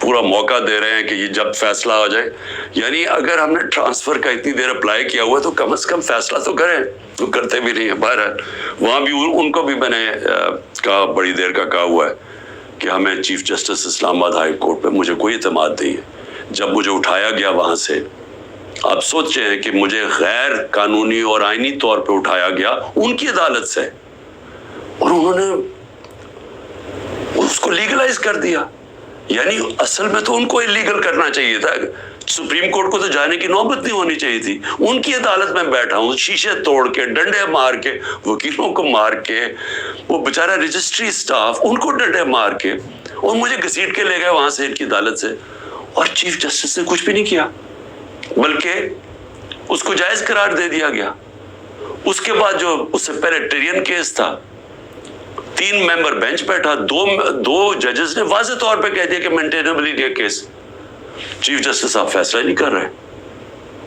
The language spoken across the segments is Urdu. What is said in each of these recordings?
پورا موقع دے رہے ہیں کہ یہ جب فیصلہ ہو جائے. یعنی اگر ہم نے ٹرانسفر کا اتنی دیر اپلائی کیا ہوا تو کم از کم فیصلہ تو کریں. تو کرتے بھی نہیں ہیں. بہرحال وہاں بھی ان کو بھی میں نے کہا، بڑی دیر کا کہا ہوا ہے کہ ہمیں چیف جسٹس اسلام آباد ہائی کورٹ پہ مجھے کوئی اعتماد نہیں ہے. جب مجھے اٹھایا گیا وہاں سے، آپ سوچ رہے ہیں کہ مجھے غیر قانونی اور آئینی طور پہ اٹھایا گیا ان کی عدالت سے، اور انہوں نے اس کو لیگلائز کر دیا. یعنی اصل میں تو ان کو اللیگل کرنا چاہیے تھا. سپریم کورٹ کو تو جانے کی نوبت نہیں ہونی چاہیے تھی. ان کی عدالت میں بیٹھا ہوں، شیشے توڑ کے، ڈنڈے مار کے، وکیلوں کو مار کے، وہ بیچارہ رجسٹری سٹاف ان کو ڈنڈے مار کے، اور مجھے گھسیٹ کے لے گئے وہاں سے ان کی عدالت سے. اور چیف جسٹس نے کچھ بھی نہیں کیا، بلکہ اس کو جائز قرار دے دیا گیا. اس کے بعد جو اس سے پہلے ٹرین کیس تھا، 3 ممبر بینچ بیٹھا، دو ججز نے واضح طور پہ کہہ دیا کہ مینٹینیبل ہے کیس. چیف جسٹس صاحب فیصلہ نہیں کر رہے،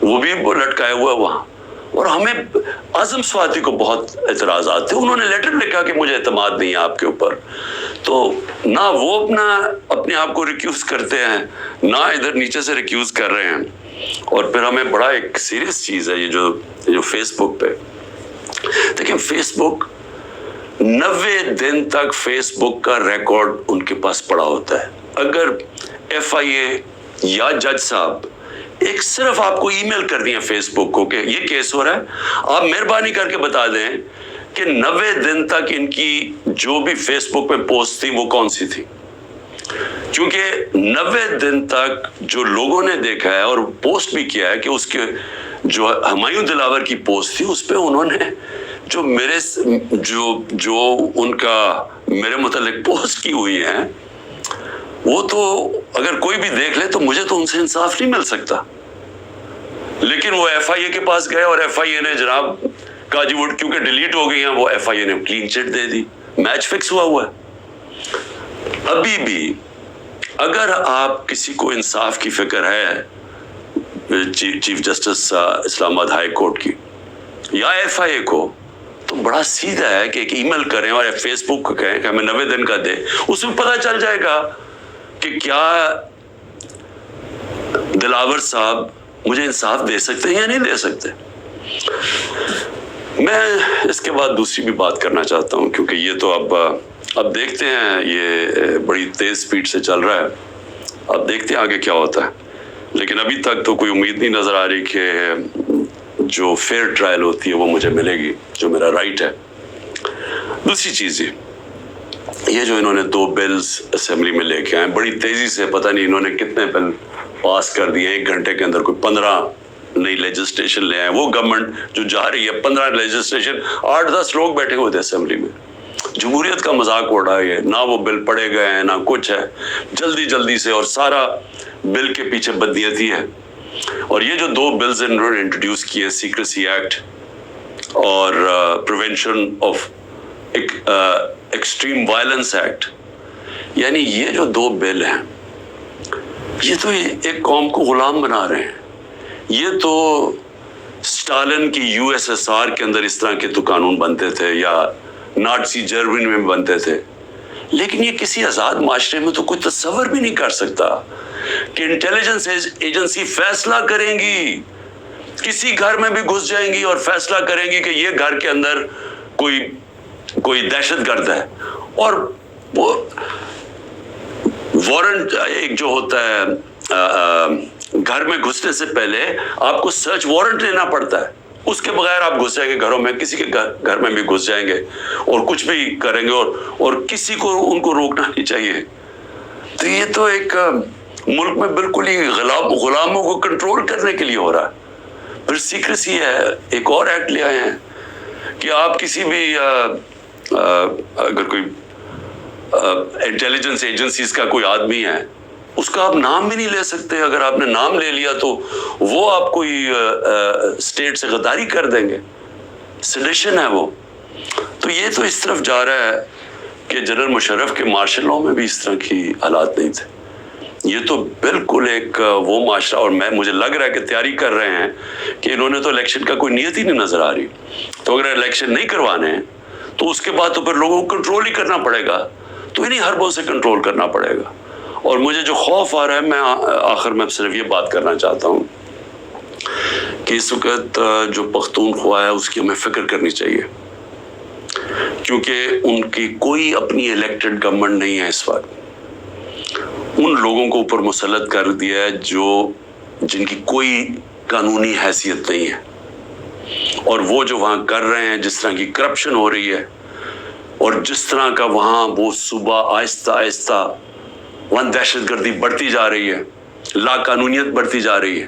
وہ بھی لٹکائے ہوا وہاں. اور ہمیں اعظم سواتی کو بہت اعتراضات تھے. انہوں نے لیٹر لکھا کہ مجھے اعتماد نہیں ہے آپ کے اوپر. تو نہ وہ اپنے آپ کو ریکیوز کرتے ہیں، نہ ادھر نیچے سے ریکیوز کر رہے ہیں. اور پھر ہمیں بڑا ایک سیریس چیز ہے یہ جو فیس بک پہ دیکھیں، فیس بک 90 دن تک فیس بک کا ریکارڈ ان کے پاس پڑا ہوتا ہے. اگر ایف آئی اے یا جج صاحب ایک صرف آپ کو ای میل کر دیا فیس بک کو کہ یہ کیس ہو رہا ہے، آپ مہربانی کر کے بتا دیں کہ 90 دن تک ان کی جو بھی فیس بک پہ پوسٹ تھی وہ کون سی تھی. کیونکہ 90 دن تک جو لوگوں نے دیکھا ہے اور پوسٹ بھی کیا ہے کہ اس کے جو ہمایوں دلاور کی پوسٹ تھی، اس پہ انہوں نے جو ان کا میرے متعلق پوسٹ کی ہوئی ہیں، وہ تو اگر کوئی بھی دیکھ لے تو مجھے تو ان سے انصاف نہیں مل سکتا. لیکن وہ ایف آئی اے کے پاس گئے اور ایف آئی اے نے جناب کہا جی وہ کیونکہ ڈیلیٹ ہو گئی ہیں، وہ ایف آئی اے نے کلین چٹ دے دی. میچ فکس ہوا ہے. ابھی بھی اگر آپ کسی کو انصاف کی فکر ہے چیف جسٹس اسلام آباد ہائی کورٹ کی یا ایف آئی اے کو، تو بڑا سیدھا ہے کہ ایک ای میل کریں اور فیس بک کو کہیں کہ ہمیں 90 دن کا دے. اس میں پتہ چل جائے گا کہ کیا دلاور صاحب مجھے انصاف دے سکتے ہیں یا نہیں دے سکتے. میں اس کے بعد دوسری بھی بات کرنا چاہتا ہوں، کیونکہ یہ تو اب دیکھتے ہیں، یہ بڑی تیز سپیڈ سے چل رہا ہے. اب دیکھتے ہیں آگے کیا ہوتا ہے. لیکن ابھی تک تو کوئی امید نہیں نظر آ رہی کہ جو فیئر ٹرائل ہوتی ہے وہ مجھے ملے گی، جو میرا رائٹ ہے. دوسری چیز یہ جو انہوں نے 2 بلز اسمبلی میں لے کے آئے بڑی تیزی سے، پتہ نہیں انہوں نے کتنے بل پاس کر دیے 1 گھنٹے کے اندر. کوئی 15 نئی لیجسلیشن لے آئے. وہ گورنمنٹ جو جا رہی ہے 15 لیجسلیشن، 8-10 لوگ بیٹھے ہوئے تھے اسمبلی میں. جمہوریت کا مذاق اڑائے، نہ وہ بل پڑے گئے ہیں نہ کچھ ہے. جلدی سے، اور سارا بل کے پیچھے بدنیتی ہے. اور یہ جو 2 بلز انہوں نے انٹروڈیوس کیے، سیکریسی ایکٹ اور prevention of extreme violence act, یعنی یہ جو 2 بل ہیں، یہ تو ایک قوم کو غلام بنا رہے ہیں. یہ تو اسٹالن کی یو ایس ایس آر کے اندر اس طرح کے تو قانون بنتے تھے، یا نازی جرمنی میں بنتے تھے. لیکن یہ کسی آزاد معاشرے میں تو کوئی تصور بھی نہیں کر سکتا کہ انٹیلیجنس ایجنسی فیصلہ کریں گی، کسی گھر میں بھی گھس جائیں گی اور فیصلہ کریں گی کہ یہ گھر کے اندر کوئی دہشت گرد ہے. اور وہ وارنٹ ایک جو ہوتا ہے، گھر میں گھسنے سے پہلے آپ کو سرچ وارنٹ لینا پڑتا ہے. اس کے بغیر آپ گھس جائیں گے گھروں میں، کسی کے گھر میں بھی گھس جائیں گے اور کچھ بھی کریں گے، اور کسی کو ان کو روکنا نہیں چاہیے. تو یہ تو ایک ملک میں بالکل ہی غلاموں کو کنٹرول کرنے کے لیے ہو رہا ہے. پھر سیکریسی ہے، ایک اور ایکٹ لے آئے ہیں کہ آپ کسی بھی اگر کوئی انٹیلیجنس ایجنسیز کا کوئی آدمی ہے، اس کا آپ نام بھی نہیں لے سکتے. اگر آپ نے نام لے لیا تو وہ آپ کوئی اسٹیٹ سے غداری کر دیں گے. سیڈیشن ہے وہ. تو یہ تو اس طرف جا رہا ہے کہ جنرل مشرف کے مارشل لاء میں بھی اس طرح کی حالات نہیں تھے. یہ تو بالکل ایک وہ معاشرہ، اور مجھے لگ رہا ہے کہ تیاری کر رہے ہیں کہ انہوں نے تو الیکشن کا کوئی نیت ہی نہیں نظر آ رہی. تو اگر الیکشن نہیں کروانے ہیں تو اس کے بعد تو پھر لوگوں کو کنٹرول ہی کرنا پڑے گا. تو انہیں حربوں سے کنٹرول کرنا پڑے گا. اور مجھے جو خوف آ رہا ہے، میں آخر میں صرف یہ بات کرنا چاہتا ہوں کہ اس وقت جو پختونخوا ہے اس کی ہمیں فکر کرنی چاہیے، کیونکہ ان کی کوئی اپنی الیکٹڈ گورنمنٹ نہیں ہے اس وقت. ان لوگوں کو اوپر مسلط کر دیا ہے جن کی کوئی قانونی حیثیت نہیں ہے، اور وہ جو وہاں کر رہے ہیں، جس طرح کی کرپشن ہو رہی ہے اور جس طرح کا وہاں وہ صوبہ آہستہ آہستہ وہاں دہشت گردی بڑھتی جا رہی ہے، لا قانونیت بڑھتی جا رہی ہے،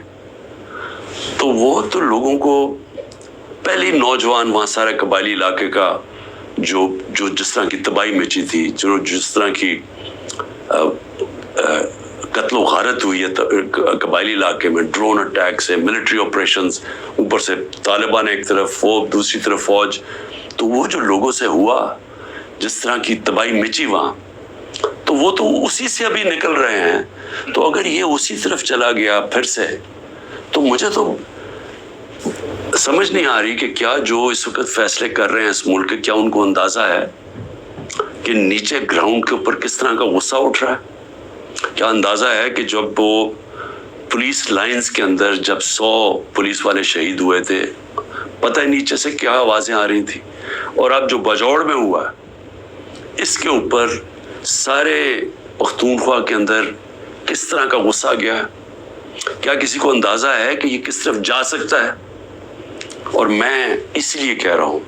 تو وہ تو لوگوں کو پہلی نوجوان وہاں سارے قبائلی علاقے کا جو جس طرح کی تباہی مچی تھی، جس طرح کی قتل و غارت ہوئی ہے قبائلی علاقے میں، ڈرون اٹیک سے، ملٹری آپریشنز، اوپر سے طالبان ایک طرف، وہ دوسری طرف فوج، تو وہ جو لوگوں سے ہوا، جس طرح کی تباہی مچی وہاں، تو وہ تو اسی سے ابھی نکل رہے ہیں. تو اگر یہ اسی طرف چلا گیا پھر سے، تو مجھے تو سمجھ نہیں آ رہی کہ کیا جو اس وقت فیصلے کر رہے ہیں اس ملک کے، کیا ان کو اندازہ ہے کہ نیچے گراؤنڈ کے اوپر کس طرح کا غصہ اٹھ رہا ہے؟ کیا اندازہ ہے کہ جب وہ پولیس لائنز کے اندر جب 100 پولیس والے شہید ہوئے تھے، پتہ ہے نیچے سے کیا آوازیں آ رہی تھی؟ اور اب جو بجوڑ میں ہوا اس کے اوپر سارے پختونخوا کے اندر کس طرح کا غصہ گیا ہے؟ کیا کسی کو اندازہ ہے کہ یہ کس طرف جا سکتا ہے؟ اور میں اس لیے کہہ رہا ہوں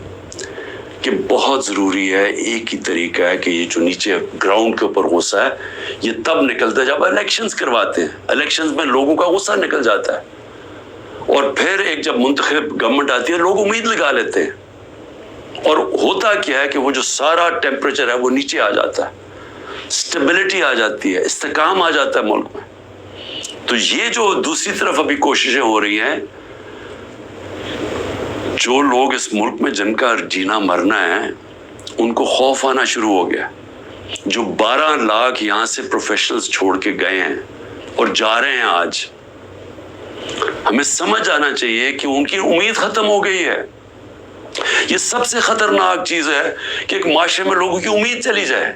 کہ بہت ضروری ہے، ایک ہی طریقہ ہے کہ یہ جو نیچے گراؤنڈ کے اوپر غصہ ہے یہ تب نکلتا ہے جب الیکشنز کرواتے ہیں. الیکشنز میں لوگوں کا غصہ نکل جاتا ہے، اور پھر ایک جب منتخب گورنمنٹ آتی ہے لوگ امید لگا لیتے ہیں، اور ہوتا کیا ہے کہ وہ جو سارا ٹیمپریچر ہے وہ نیچے آ جاتا ہے، سٹیبلٹی آ جاتی ہے، استحکام آ جاتا ہے ملک میں. تو یہ جو دوسری طرف ابھی کوششیں ہو رہی ہیں، جو لوگ اس ملک میں جن کا جینا مرنا ہے ان کو خوف آنا شروع ہو گیا. جو 12 لاکھ یہاں سے پروفیشنلز چھوڑ کے گئے ہیں اور جا رہے ہیں، آج ہمیں سمجھ آنا چاہیے کہ ان کی امید ختم ہو گئی ہے. یہ سب سے خطرناک چیز ہے کہ ایک معاشرے میں لوگوں کی امید چلی جائے.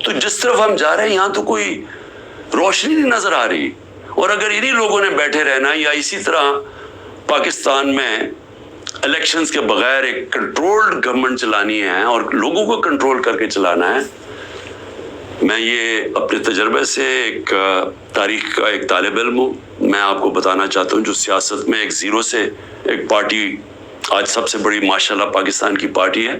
تو جس طرف ہم جا رہے ہیں یہاں تو کوئی روشنی نہیں نظر آ رہی، اور اگر انہی لوگوں نے بیٹھے رہنا یا اسی طرح پاکستان میں الیکشنز کے بغیر ایک کنٹرولڈ گورنمنٹ چلانی ہے اور لوگوں کو کنٹرول کر کے چلانا ہے. میں یہ اپنے تجربے سے ایک تاریخ کا ایک طالب علم ہوں، میں آپ کو بتانا چاہتا ہوں جو سیاست میں ایک زیرو سے ایک پارٹی آج سب سے بڑی ماشاءاللہ پاکستان کی پارٹی ہے،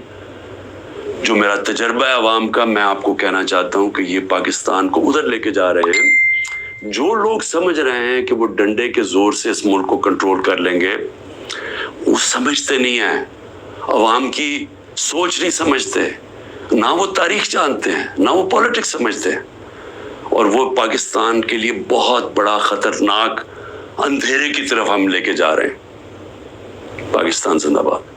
جو میرا تجربہ ہے عوام کا، میں آپ کو کہنا چاہتا ہوں کہ یہ پاکستان کو ادھر لے کے جا رہے ہیں. جو لوگ سمجھ رہے ہیں کہ وہ ڈنڈے کے زور سے اس ملک کو کنٹرول کر لیں گے، وہ سمجھتے نہیں ہیں، عوام کی سوچ نہیں سمجھتے، نہ وہ تاریخ جانتے ہیں، نہ وہ پولیٹکس سمجھتے ہیں، اور وہ پاکستان کے لیے بہت بڑا خطرناک اندھیرے کی طرف ہم لے کے جا رہے ہیں. پاکستان زندہ باد.